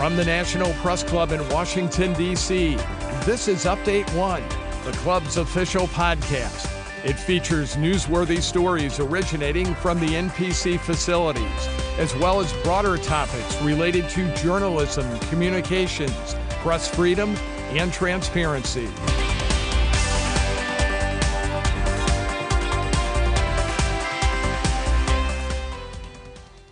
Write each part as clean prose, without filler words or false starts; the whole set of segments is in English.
From the National Press Club in Washington, D.C., this is Update One, the club's official podcast. It features newsworthy stories originating from the NPC facilities, as well as broader topics related to journalism, communications, press freedom, and transparency.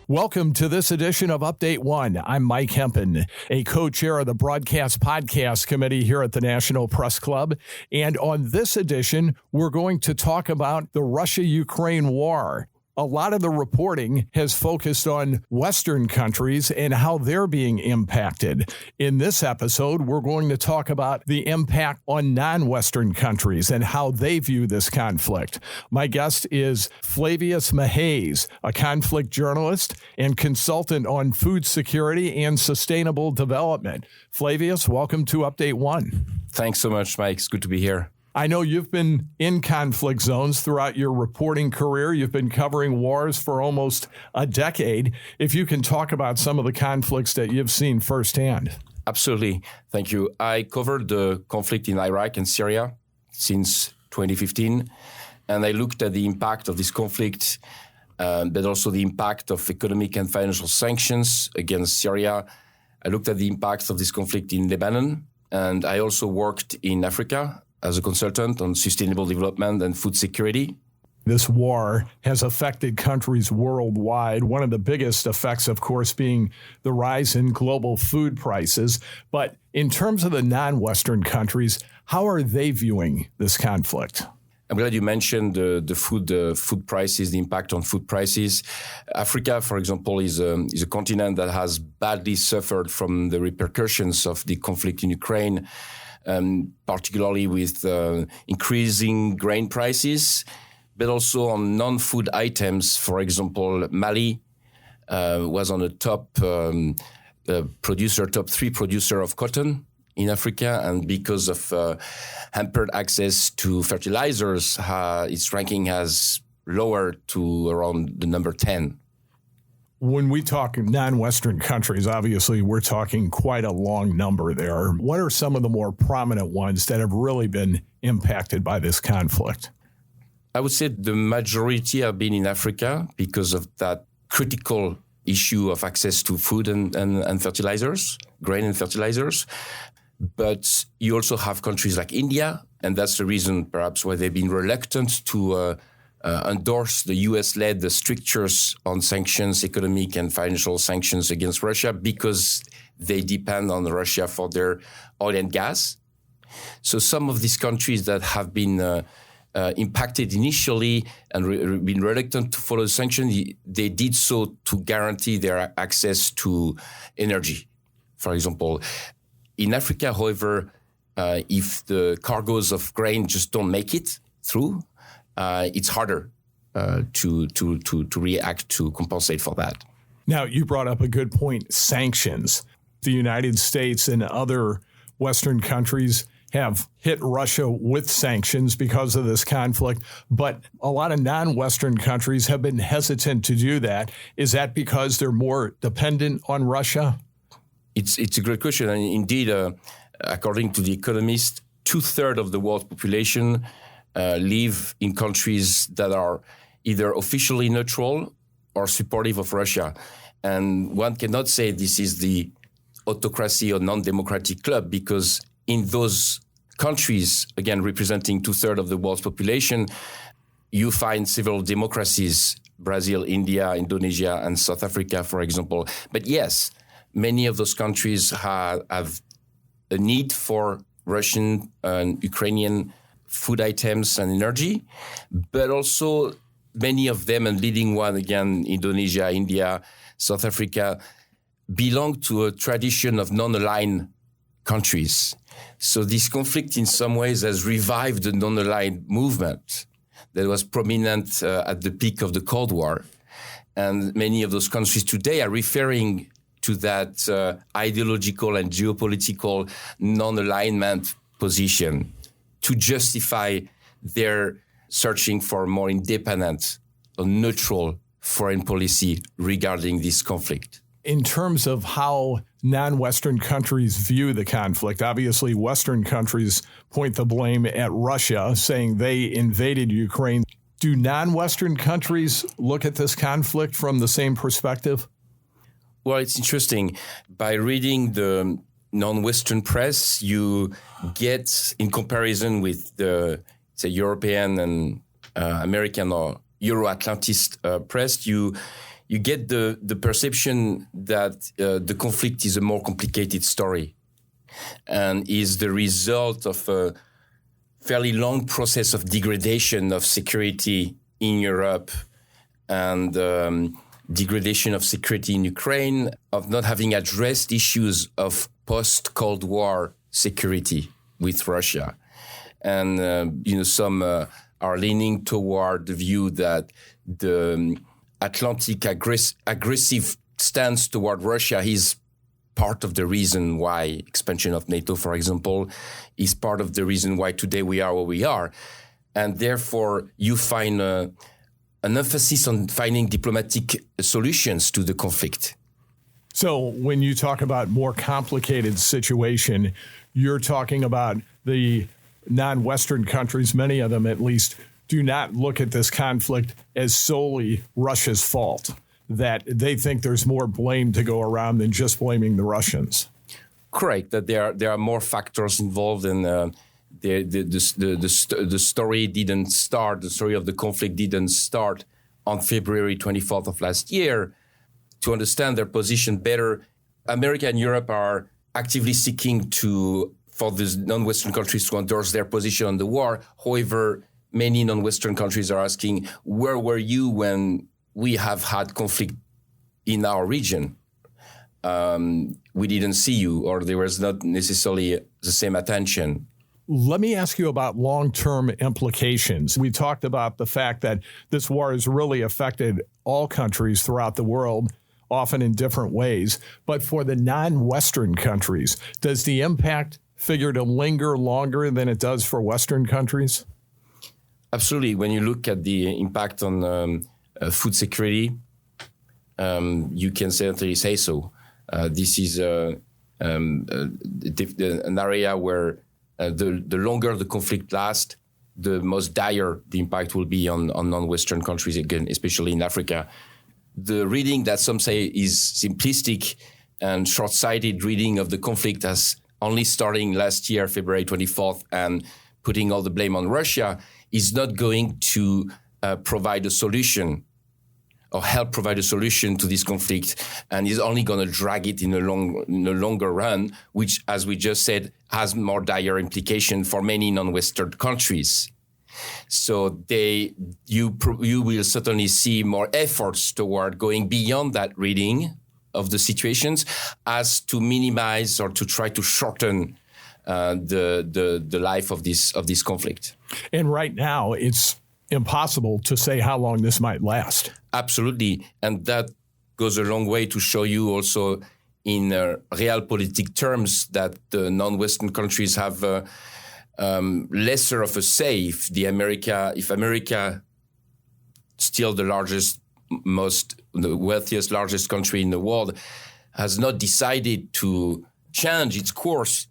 Welcome to this edition of Update One. I'm Mike Hempen, a co-chair of the Broadcast Podcast Committee here at the National Press Club. And on this edition, we're going to talk about the Russia-Ukraine war. A lot of the reporting has focused on Western countries and how they're being impacted. In this episode, we're going to talk about the impact on non-Western countries and how they view this conflict. My guest is Flavius Mihaies, a conflict journalist and consultant on food security and sustainable development. Flavius, welcome to Update One. Thanks so much, Mike. It's good to be here. I know you've been in conflict zones throughout your reporting career. You've been covering wars for almost a decade. If you can talk about some of the conflicts that you've seen firsthand. Absolutely. Thank you. I covered the conflict in Iraq and Syria since 2015, and I looked at the impact of this conflict, but also the impact of economic and financial sanctions against Syria. I looked at the impacts of this conflict in Lebanon, and I also worked in Africa as a consultant on sustainable development and food security. This war has affected countries worldwide. One of the biggest effects, of course, being the rise in global food prices. But in terms of the non-Western countries, how are they viewing this conflict? I'm glad you mentioned the food prices, the impact on food prices. Africa, for example, is a continent that has badly suffered from the repercussions of the conflict in Ukraine, particularly with increasing grain prices, but also on non-food items. For example, Mali was on a top 3 producer of cotton in Africa, and because of hampered access to fertilizers, its ranking has lowered to around the number 10. When we talk non-Western countries, obviously we're talking quite a long number there. What are some of the more prominent ones that have really been impacted by this conflict? I would say the majority have been in Africa because of that critical issue of access to food and fertilizers, grain and fertilizers. But you also have countries like India, and that's the reason perhaps why they've been reluctant to endorse the US-led strictures on sanctions, economic and financial sanctions against Russia, because they depend on Russia for their oil and gas. So some of these countries that have been impacted initially and been reluctant to follow the sanctions, they did so to guarantee their access to energy, for example. In Africa, however, if the cargoes of grain just don't make it through, it's harder to react to compensate for that. Now, you brought up a good point, sanctions. The United States and other Western countries have hit Russia with sanctions because of this conflict, but a lot of non-Western countries have been hesitant to do that. Is that because they're more dependent on Russia? It's a great question. And indeed, according to The Economist, 2/3 of the world's population live in countries that are either officially neutral or supportive of Russia. And one cannot say this is the autocracy or non-democratic club, because in those countries, again, representing 2/3 of the world's population, you find several democracies, Brazil, India, Indonesia, and South Africa, for example. But yes, many of those countries have a need for Russian and Ukrainian food items and energy, but also many of them, and leading one again, Indonesia, India, South Africa, belong to a tradition of non-aligned countries. So this conflict in some ways has revived the non-aligned movement that was prominent at the peak of the Cold War. And many of those countries today are referring to that ideological and geopolitical non-alignment position to justify their searching for more independent or neutral foreign policy regarding this conflict. In terms of how non-Western countries view the conflict, obviously Western countries point the blame at Russia, saying they invaded Ukraine. Do non-Western countries look at this conflict from the same perspective? Well, it's interesting. By reading the non-Western press, you get, in comparison with the, say, European and American or Euro-Atlantist press, you get the perception that the conflict is a more complicated story and is the result of a fairly long process of degradation of security in Europe and degradation of security in Ukraine, of not having addressed issues of post-Cold War security with Russia. And, some are leaning toward the view that the Atlantic aggressive stance toward Russia is part of the reason why expansion of NATO, for example, is part of the reason why today we are where we are. And therefore, you find an emphasis on finding diplomatic solutions to the conflict. So when you talk about more complicated situation, you're talking about the non-Western countries, many of them at least, do not look at this conflict as solely Russia's fault, that they think there's more blame to go around than just blaming the Russians. Correct, that there are more factors involved, and the story didn't start, the story of the conflict didn't start on February 24th of last year. To understand their position better, America and Europe are actively seeking for the non-Western countries to endorse their position on the war. However, many non-Western countries are asking, where were you when we have had conflict in our region? We didn't see you, or there was not necessarily the same attention. Let me ask you about long-term implications. We talked about the fact that this war has really affected all countries throughout the world, often in different ways. But for the non-Western countries, does the impact figure to linger longer than it does for Western countries? Absolutely. When you look at the impact on food security, you can certainly say so. This is an area where the longer the conflict lasts, the most dire the impact will be on non-Western countries, again, especially in Africa. The reading that some say is simplistic and short-sighted reading of the conflict as only starting last year, February 24th, and putting all the blame on Russia is not going to provide a solution or help provide a solution to this conflict, and is only going to drag it in a longer run, which, as we just said, has more dire implication for many non-Western countries. So you will certainly see more efforts toward going beyond that reading of the situations as to minimize or to try to shorten the life of this conflict. And right now, it's impossible to say how long this might last. Absolutely. And that goes a long way to show you also in realpolitik terms that the non-Western countries have lesser of a say. If America, still the wealthiest, largest country in the world, has not decided to change its course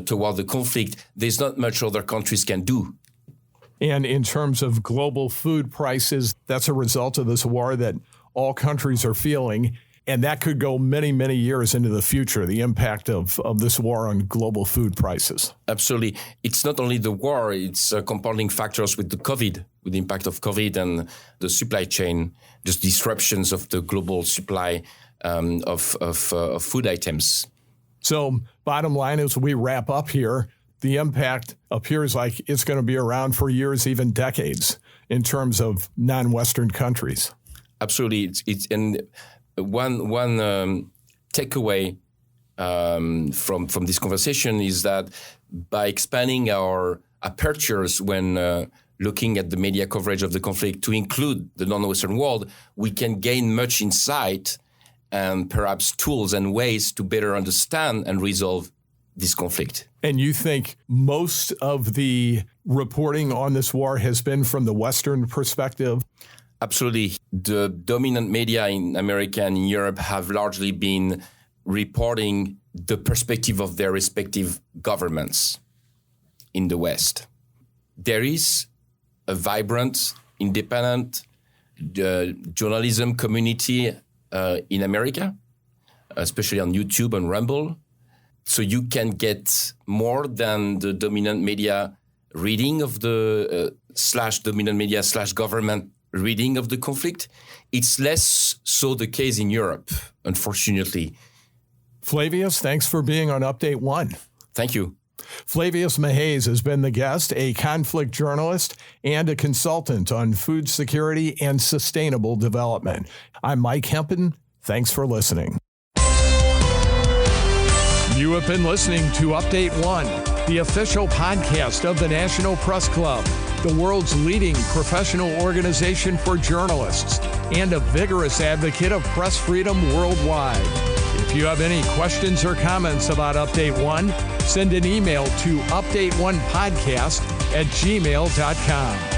toward the conflict, there's not much other countries can do. And in terms of global food prices, that's a result of this war that all countries are feeling. And that could go many, many years into the future, the impact of this war on global food prices. Absolutely. It's not only the war, it's compounding factors with the impact of COVID and the supply chain, just disruptions of the global supply of food items. So bottom line, as we wrap up here, the impact appears like it's going to be around for years, even decades, in terms of non-Western countries. Absolutely. And one takeaway from this conversation is that by expanding our apertures when looking at the media coverage of the conflict to include the non-Western world, we can gain much insight and perhaps tools and ways to better understand and resolve this conflict. And you think most of the reporting on this war has been from the Western perspective? Absolutely. The dominant media in America and in Europe have largely been reporting the perspective of their respective governments in the West. There is a vibrant, independent journalism community in America, especially on YouTube and Rumble. So you can get more than the dominant media reading of the /dominant media /government reading of the conflict. It's less so the case in Europe, unfortunately. Flavius, thanks for being on Update One. Thank you. Flavius Mihaies has been the guest, a conflict journalist and a consultant on food security and sustainable development. I'm Mike Hempen. Thanks for listening. You have been listening to Update One, the official podcast of the National Press Club, the world's leading professional organization for journalists and a vigorous advocate of press freedom worldwide. If you have any questions or comments about Update One, send an email to updateonepodcast@gmail.com.